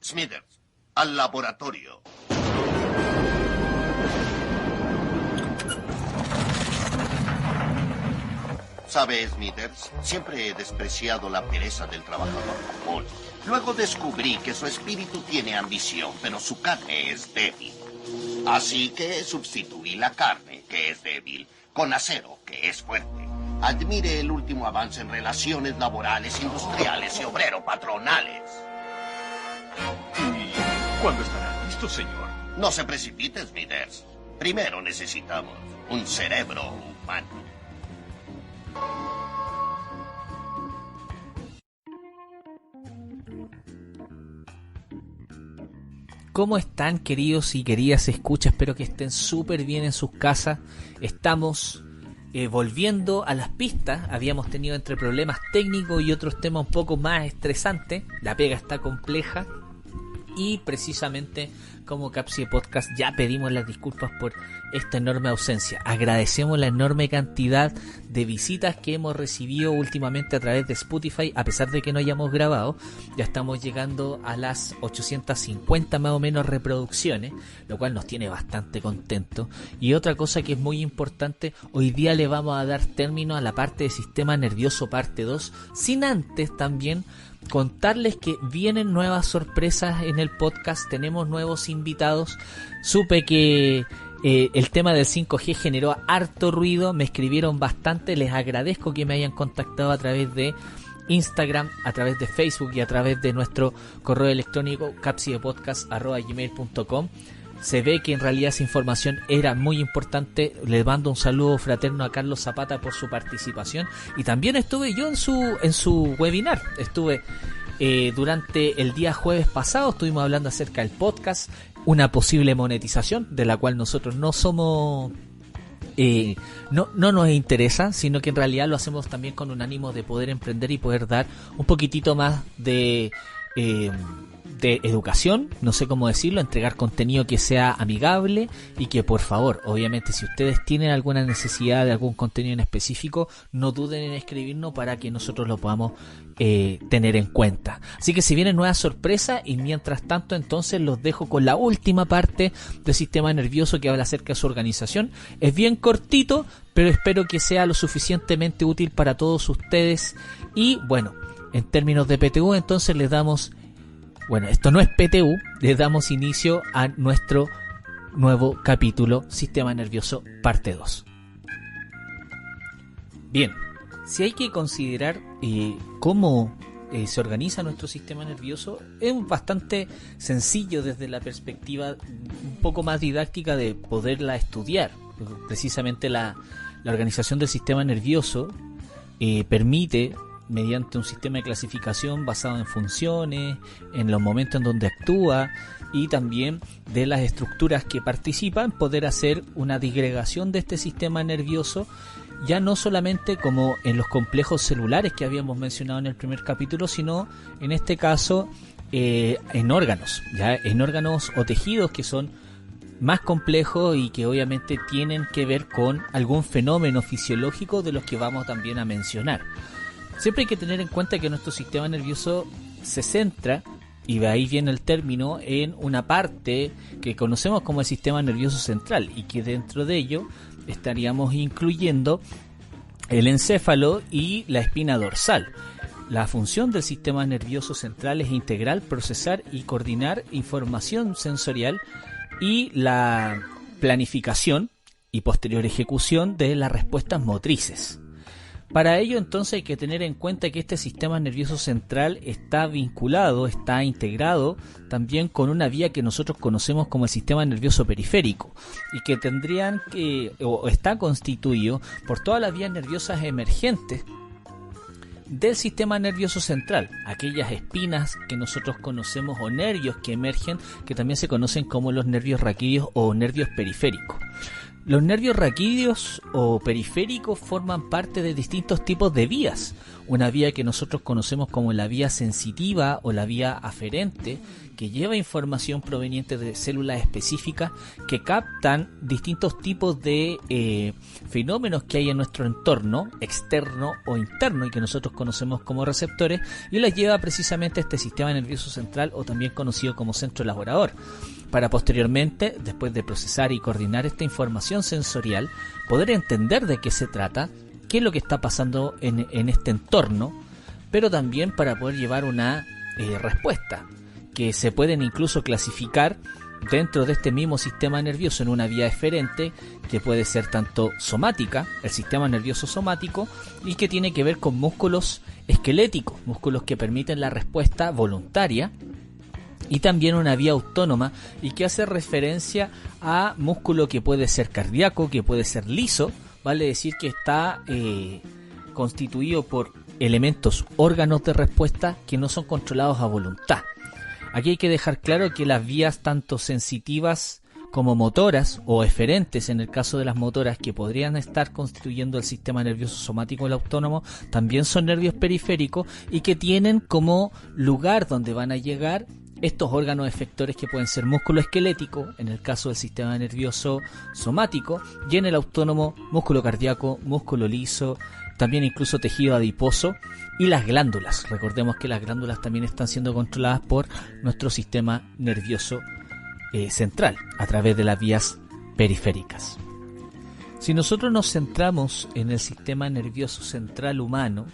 Smithers, al laboratorio. ¿Sabe, Smithers? Siempre he despreciado la pereza del trabajador común. Luego descubrí que su espíritu tiene ambición, pero su carne es débil. Así que sustituí la carne, que es débil, con acero, que es fuerte. Admire el último avance en relaciones laborales, industriales y obrero-patronales. ¿Y cuándo estará listo, señor? No se precipite, Smithers. Primero necesitamos un cerebro humano. ¿Cómo están, queridos y queridas escuchas? Espero que estén súper bien en sus casas. Estamos volviendo a las pistas. Habíamos tenido entre problemas técnicos y otros temas un poco más estresantes. La pega está compleja. Y precisamente como Capsie Podcast ya pedimos las disculpas por esta enorme ausencia. Agradecemos la enorme cantidad de visitas que hemos recibido últimamente a través de Spotify, a pesar de que no hayamos grabado. Ya estamos llegando a las 850 más o menos reproducciones, lo cual nos tiene bastante contentos. Y otra cosa que es muy importante, hoy día le vamos a dar término a la parte de sistema nervioso parte 2, sin antes también contarles que vienen nuevas sorpresas en el podcast. Tenemos nuevos invitados. Supe que el tema del 5G generó harto ruido, me escribieron bastante, les agradezco que me hayan contactado a través de Instagram, a través de Facebook y a través de nuestro correo electrónico capsiepodcast@gmail.com. Se ve que en realidad esa información era muy importante. Les mando un saludo fraterno a Carlos Zapata por su participación. Y también estuve yo en su webinar. Estuve durante el día jueves pasado. Estuvimos hablando acerca del podcast, una posible monetización de la cual nosotros no somos... no nos interesa, sino que en realidad lo hacemos también con un ánimo de poder emprender y poder dar un poquitito más de educación, no sé cómo decirlo, entregar contenido que sea amigable y que, por favor, obviamente, si ustedes tienen alguna necesidad de algún contenido en específico, no duden en escribirnos para que nosotros lo podamos tener en cuenta. Así que se vienen nuevas sorpresas y mientras tanto entonces los dejo con la última parte del sistema nervioso que habla acerca de su organización. Es bien cortito, pero espero que sea lo suficientemente útil para todos ustedes. Y bueno, en términos de PTU entonces les damos... Bueno, esto no es PTU, le damos inicio a nuestro nuevo capítulo, Sistema Nervioso Parte 2. Bien, si hay que considerar cómo se organiza nuestro sistema nervioso, es bastante sencillo desde la perspectiva un poco más didáctica de poderla estudiar. Precisamente la organización del sistema nervioso permite, mediante un sistema de clasificación basado en funciones, en los momentos en donde actúa y también de las estructuras que participan, poder hacer una disgregación de este sistema nervioso, ya no solamente como en los complejos celulares que habíamos mencionado en el primer capítulo, sino en este caso en órganos, ya en órganos o tejidos que son más complejos y que obviamente tienen que ver con algún fenómeno fisiológico de los que vamos también a mencionar. Siempre hay que tener en cuenta que nuestro sistema nervioso se centra, y de ahí viene el término, en una parte que conocemos como el sistema nervioso central, y que dentro de ello estaríamos incluyendo el encéfalo y la espina dorsal. La función del sistema nervioso central es integrar, procesar y coordinar información sensorial y la planificación y posterior ejecución de las respuestas motrices. Para ello entonces hay que tener en cuenta que este sistema nervioso central está vinculado, está integrado también con una vía que nosotros conocemos como el sistema nervioso periférico y que tendrían que, o está constituido por todas las vías nerviosas emergentes del sistema nervioso central, aquellas espinas que nosotros conocemos o nervios que emergen, que también se conocen como los nervios raquídeos o nervios periféricos. Los nervios raquídeos o periféricos forman parte de distintos tipos de vías. una vía que nosotros conocemos como la vía sensitiva o la vía aferente, que lleva información proveniente de células específicas que captan distintos tipos de fenómenos que hay en nuestro entorno, externo o interno, y que nosotros conocemos como receptores, y las lleva precisamente a este sistema nervioso central, o también conocido como centro elaborador, para posteriormente, después de procesar y coordinar esta información sensorial, poder entender de qué se trata, qué es lo que está pasando en este entorno, pero también para poder llevar una respuesta, que se pueden incluso clasificar dentro de este mismo sistema nervioso en una vía eferente, que puede ser tanto somática, el sistema nervioso somático, y que tiene que ver con músculos esqueléticos, músculos que permiten la respuesta voluntaria, y también una vía autónoma, y que hace referencia a músculo que puede ser cardíaco, que puede ser liso, vale decir que está constituido por elementos, órganos de respuesta que no son controlados a voluntad. Aquí hay que dejar claro que las vías tanto sensitivas como motoras o eferentes, en el caso de las motoras, que podrían estar constituyendo el sistema nervioso somático o el autónomo, también son nervios periféricos, y que tienen como lugar donde van a llegar estos órganos efectores, que pueden ser músculo esquelético en el caso del sistema nervioso somático, y en el autónomo músculo cardíaco, músculo liso, también incluso tejido adiposo, y las glándulas. Recordemos que las glándulas también están siendo controladas por nuestro sistema nervioso central a través de las vías periféricas. Si nosotros nos centramos en el sistema nervioso central humano,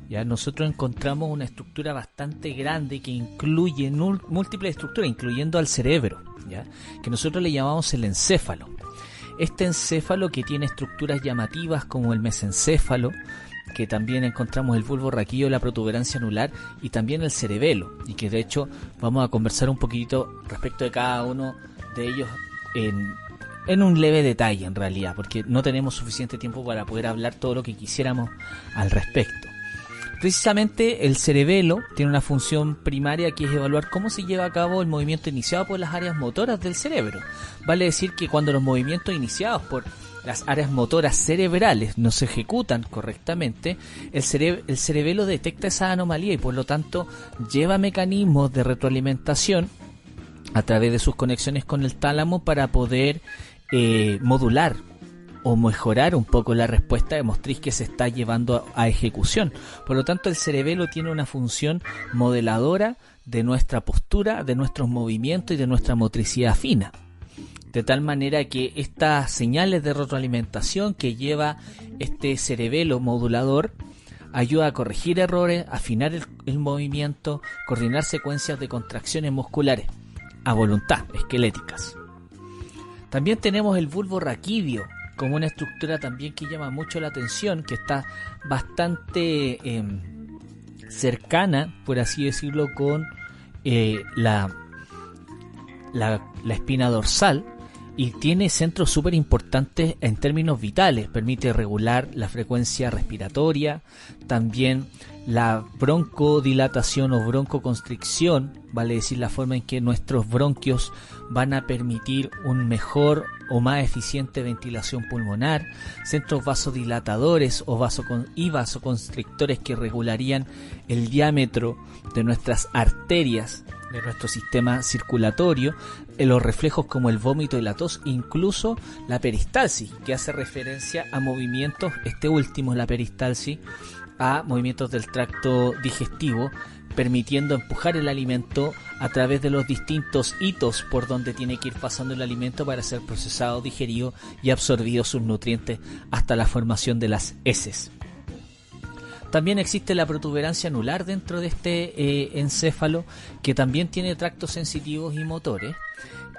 ya nosotros encontramos una estructura bastante grande que incluye múltiples estructuras, incluyendo al cerebro, ya, que nosotros le llamamos el encéfalo. Este encéfalo, que tiene estructuras llamativas como el mesencéfalo, que también encontramos el bulbo raquídeo, la protuberancia anular, y también el cerebelo, y que de hecho vamos a conversar un poquitito respecto de cada uno de ellos en un leve detalle, en realidad, porque no tenemos suficiente tiempo para poder hablar todo lo que quisiéramos al respecto. Precisamente el cerebelo tiene una función primaria, que es evaluar cómo se lleva a cabo el movimiento iniciado por las áreas motoras del cerebro. Vale decir que cuando los movimientos iniciados por las áreas motoras cerebrales no se ejecutan correctamente, el cerebelo detecta esa anomalía y por lo tanto lleva mecanismos de retroalimentación a través de sus conexiones con el tálamo para poder modular o mejorar un poco la respuesta de motriz que se está llevando a ejecución. Por lo tanto, el cerebelo tiene una función modeladora de nuestra postura, de nuestros movimientos y de nuestra motricidad fina. De tal manera que estas señales de retroalimentación que lleva este cerebelo modulador ayuda a corregir errores, afinar el movimiento, coordinar secuencias de contracciones musculares a voluntad, esqueléticas. También tenemos el bulbo raquídeo como una estructura también que llama mucho la atención, que está bastante cercana, por así decirlo, con la espina dorsal, y tiene centros súper importantes en términos vitales. Permite regular la frecuencia respiratoria, también la broncodilatación o broncoconstricción, vale decir la forma en que nuestros bronquios van a permitir un mejor o más eficiente ventilación pulmonar, centros vasodilatadores o vasoconstrictores que regularían el diámetro de nuestras arterias, de nuestro sistema circulatorio, en los reflejos como el vómito y la tos, incluso la peristalsis, que hace referencia a movimientos, este último, la peristalsis, a movimientos del tracto digestivo, permitiendo empujar el alimento a través de los distintos hitos por donde tiene que ir pasando el alimento para ser procesado, digerido y absorbido sus nutrientes hasta la formación de las heces. También existe la protuberancia anular dentro de este encéfalo, que también tiene tractos sensitivos y motores,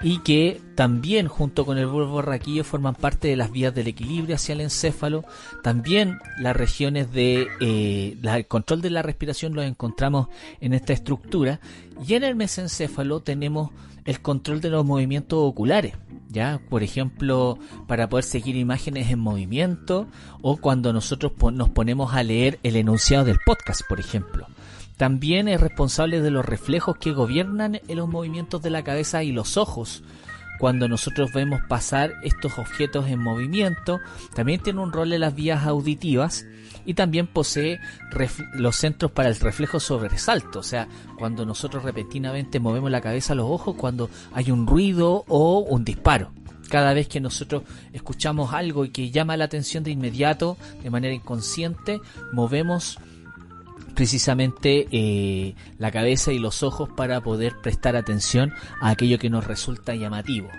y que también junto con el bulbo raquídeo forman parte de las vías del equilibrio hacia el encéfalo. También las regiones de el control de la respiración los encontramos en esta estructura, y en el mesencéfalo tenemos el control de los movimientos oculares, ya, por ejemplo, para poder seguir imágenes en movimiento, o cuando nosotros nos ponemos a leer el enunciado del podcast, por ejemplo. También es responsable de los reflejos que gobiernan en los movimientos de la cabeza y los ojos, cuando nosotros vemos pasar estos objetos en movimiento. También tiene un rol en las vías auditivas y también posee los centros para el reflejo sobresalto, o sea, cuando nosotros repentinamente movemos la cabeza, los ojos, cuando hay un ruido o un disparo. Cada vez que nosotros escuchamos algo y que llama la atención de inmediato, de manera inconsciente, movemos precisamente la cabeza y los ojos para poder prestar atención a aquello que nos resulta llamativo.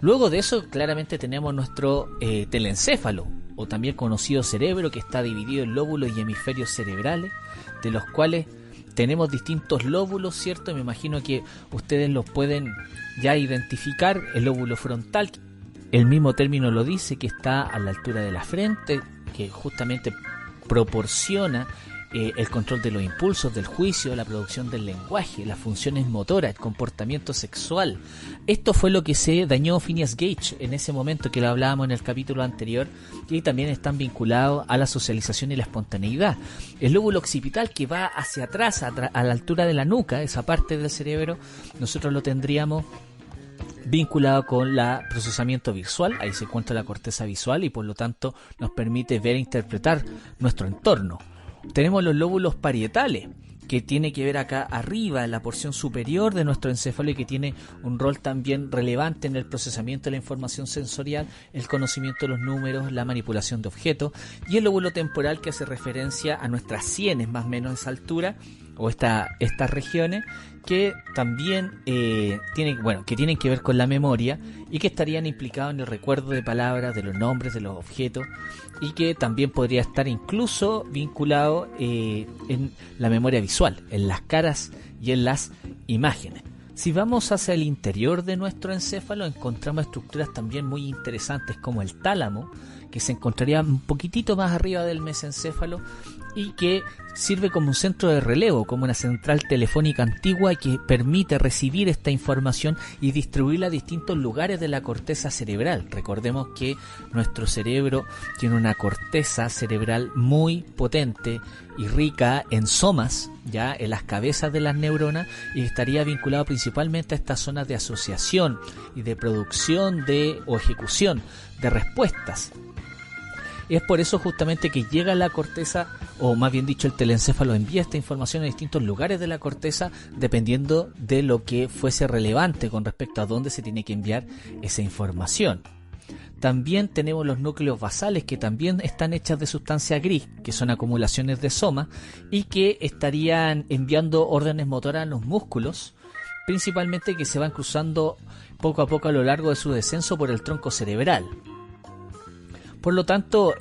Luego de eso, claramente tenemos nuestro telencéfalo, o también conocido cerebro, que está dividido en lóbulos y hemisferios cerebrales, de los cuales tenemos distintos lóbulos, ¿cierto? Me imagino que ustedes los pueden ya identificar. El lóbulo frontal, el mismo término lo dice, que está a la altura de la frente, que justamente proporciona el control de los impulsos, del juicio, la producción del lenguaje, las funciones motoras, el comportamiento sexual. Esto fue lo que se dañó Phineas Gage en ese momento, que lo hablábamos en el capítulo anterior, y también están vinculados a la socialización y la espontaneidad. El lóbulo occipital, que va hacia atrás, a la altura de la nuca, esa parte del cerebro, nosotros lo tendríamos vinculado con el procesamiento visual. Ahí se encuentra la corteza visual y por lo tanto nos permite ver e interpretar nuestro entorno. Tenemos los lóbulos parietales, que tiene que ver acá arriba, en la porción superior de nuestro encéfalo, y que tiene un rol también relevante en el procesamiento de la información sensorial, el conocimiento de los números, la manipulación de objetos. Y el lóbulo temporal, que hace referencia a nuestras sienes, más o menos a esa altura, o estas regiones, que también tienen que ver con la memoria y que estarían implicados en el recuerdo de palabras, de los nombres, de los objetos, y que también podría estar incluso vinculado en la memoria visual, en las caras y en las imágenes. Si vamos hacia el interior de nuestro encéfalo, encontramos estructuras también muy interesantes como el tálamo, que se encontraría un poquitito más arriba del mesencéfalo y que sirve como un centro de relevo, como una central telefónica antigua que permite recibir esta información y distribuirla a distintos lugares de la corteza cerebral. Recordemos que nuestro cerebro tiene una corteza cerebral muy potente y rica en somas, ya en las cabezas de las neuronas, y estaría vinculado principalmente a estas zonas de asociación y de producción o ejecución de respuestas. Es por eso justamente que llega la corteza, o más bien dicho el telencéfalo envía esta información a distintos lugares de la corteza dependiendo de lo que fuese relevante con respecto a dónde se tiene que enviar esa información. También tenemos los núcleos basales, que también están hechas de sustancia gris, que son acumulaciones de somas y que estarían enviando órdenes motoras a los músculos, principalmente que se van cruzando poco a poco a lo largo de su descenso por el tronco cerebral. Por lo tanto,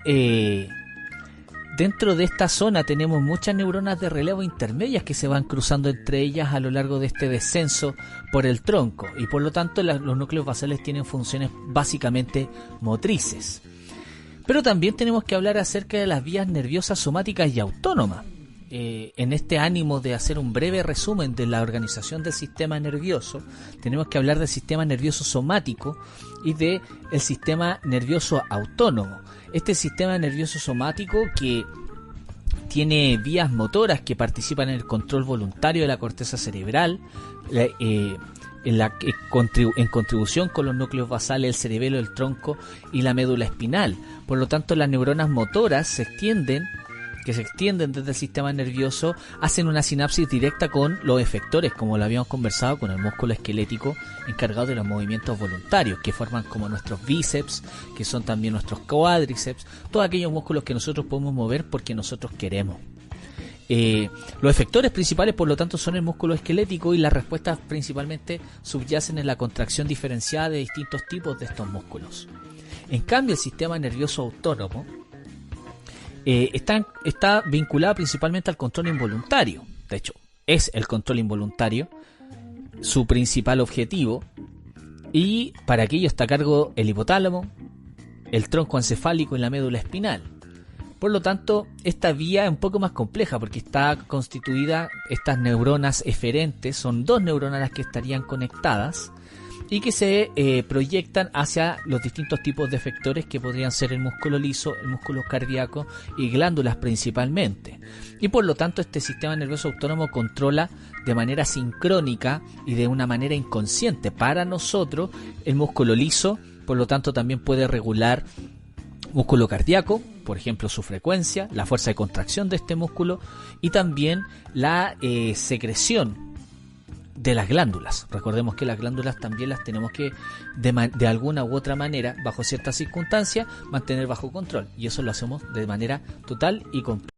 dentro de esta zona tenemos muchas neuronas de relevo intermedias que se van cruzando entre ellas a lo largo de este descenso por el tronco, y por lo tanto los núcleos basales tienen funciones básicamente motrices. Pero también tenemos que hablar acerca de las vías nerviosas somáticas y autónomas. En este ánimo de hacer un breve resumen de la organización del sistema nervioso, tenemos que hablar del sistema nervioso somático y del sistema nervioso autónomo. Este sistema nervioso somático, que tiene vías motoras que participan en el control voluntario de la corteza cerebral, en contribución con los núcleos basales, el cerebelo, el tronco y la médula espinal. Por lo tanto, las neuronas motoras que se extienden desde el sistema nervioso, hacen una sinapsis directa con los efectores, como lo habíamos conversado, con el músculo esquelético encargado de los movimientos voluntarios, que forman como nuestros bíceps, que son también nuestros cuádriceps, todos aquellos músculos que nosotros podemos mover porque nosotros queremos. Los efectores principales, por lo tanto, son el músculo esquelético, y las respuestas principalmente subyacen en la contracción diferenciada de distintos tipos de estos músculos. En cambio, el sistema nervioso autónomo está vinculado principalmente al control involuntario. De hecho, es el control involuntario su principal objetivo, y para aquello está a cargo el hipotálamo, el tronco encefálico y la médula espinal. Por lo tanto, esta vía es un poco más compleja porque está constituida, estas neuronas eferentes, son dos neuronas las que estarían conectadas, y que se proyectan hacia los distintos tipos de efectores que podrían ser el músculo liso, el músculo cardíaco y glándulas principalmente. Y por lo tanto este sistema nervioso autónomo controla de manera sincrónica y de una manera inconsciente para nosotros el músculo liso, por lo tanto también puede regular músculo cardíaco, por ejemplo su frecuencia, la fuerza de contracción de este músculo y también la secreción de las glándulas. Recordemos que las glándulas también las tenemos que de alguna u otra manera, bajo ciertas circunstancias, mantener bajo control, y eso lo hacemos de manera total y completa.